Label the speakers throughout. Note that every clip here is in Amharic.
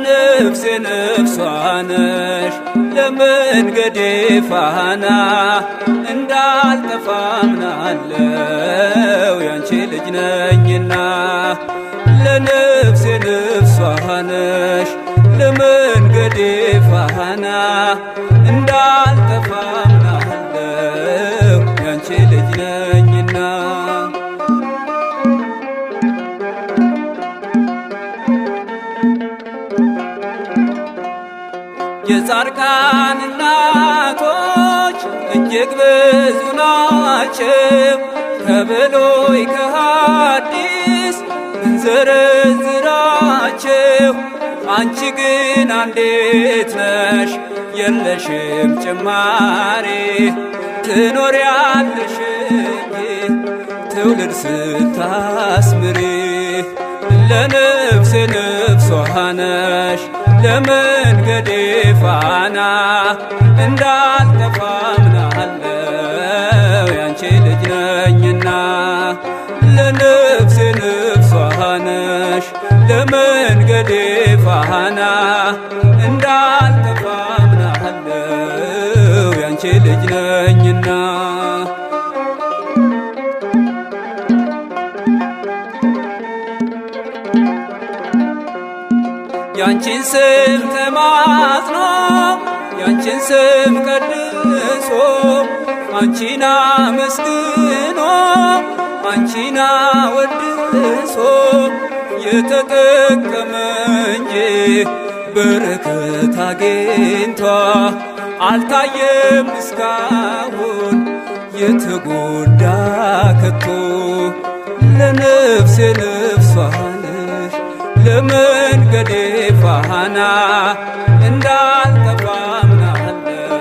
Speaker 1: ነፍሴ ነፍሷ ነሽ ለመንገዴ ፋና እንዳልጠፋ አምናለሁ ያንቺ ልጅ ነኝና። ለነፍሴ ነፍሷ ነሽ ለመንገዴ ፋና እንዳልጠፋ አምናለሁ ያንቺ ልጅ ነኝና። የጻድቃን እናቶች እጅግ ብዙ ናቸው፣ ከብሉይ ከሐዲስ እንዘረዝራቸው። አንቺ ግን አንዲት ነሽ የለሽም ጭማሪ፣ ትኖሪያለሽ እንጂ ትውልድ ስታስምሪ። ለነፍሴ ነፍሷ ነሽ ለመንገዴ ፋና እንዳልጠፋ አምናለሁ ያንቺ ልጅ ነኝና። ለነፍሴ ነፍሷ ነሽ ለመንገዴ ፋና እንዳልጠፋ አምናለሁ ያንቺ ልጅ ነኝና። ያንቺን ስም ተማጽኖ ያንቺን ስም ቀድሶ አንቺን አመስግኖ አንቺን አወድሶ የተጠቀመ እንጂ በረከት አግኝቷ አልታየም እስካሁን የተጎዳ ከቶ። ለነፍሴ ነፍሷ ነሽ ለመንገዴ ፋና እንዳልጠፋ አምናለሁ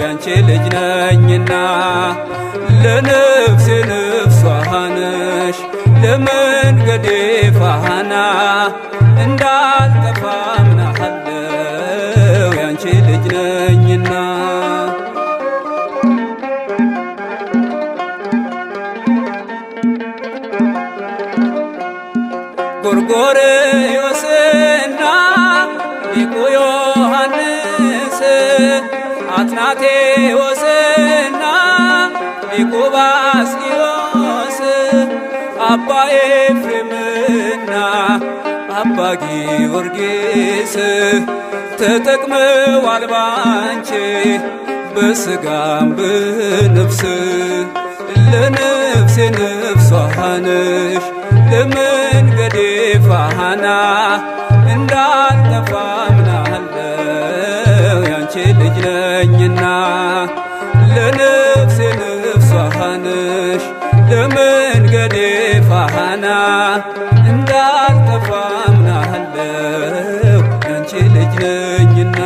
Speaker 1: ያንቺ ልጅ ነኝና። ለነፍሴ ነፍሷ ነሽ ለመንገዴ ፋና እንዳልጠፋ አምናለሁ ያንቺ ልጅ ነኝና። ጎርጎርዮስና ሊቁ ዮሐንስ አትናቴዎስና ሊቁ ባስልዮስ አባ ኤፍሬምና አባ ጊዮርጊስ ተጠቅመዋል ባንቺ በሥጋም በነፍስ። ለነፍሴ ነፍሷ ነሽ ለመንገዴ ፋና እንዳልጠፋ አምናለሁ ያንቺ ልጅ ነኝና። ለነፍሴ ነፍሷ ነሽ ለመንገዴ ፋና እንዳልጠፋ አምናለሁ ያንቺ ልጅ ነኝና።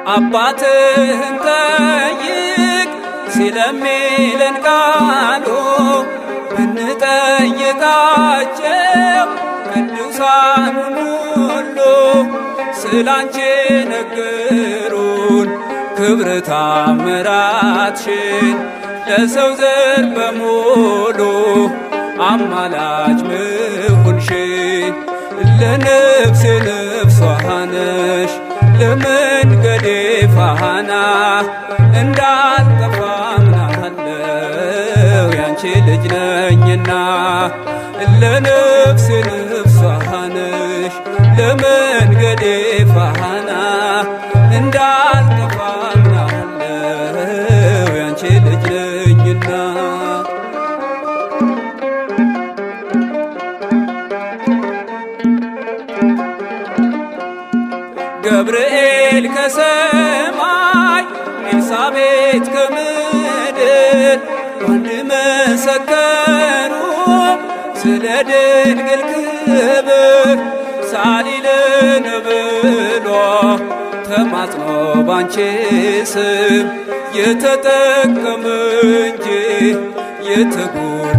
Speaker 1: አባትህን ጠይቅ ሲለሚለን ቃሉ ብንጠይቃቸው ቅዱሳኑን ሁሉ ስላንቺ ነገሩን ክብር ታምራትሽን ለሰው ዘር በሙሉ አማላጅ ምሁንሽን። ለነፍሴ ነፍሷ ነሽ ለመንገዴ ፋና እንዳልጠፋ አምናለሁ ያንቺ ልጅ ነኝና። ለነፍሴ ነፍሷ ነሽ ለመንገዴ ፋና እንዳልጠፋ አምናለሁ ያንቺ ልጅ ነኝና። ገብርኤል ከሰማይ ኤልሳቤጥ ከምድር አንድ መሰከረ ስለ ድንግል ክብር ሳሊልን ብሎ ተማጽኖ ባንቺ ስም የተጠቀመ እንጂ የተጎዳ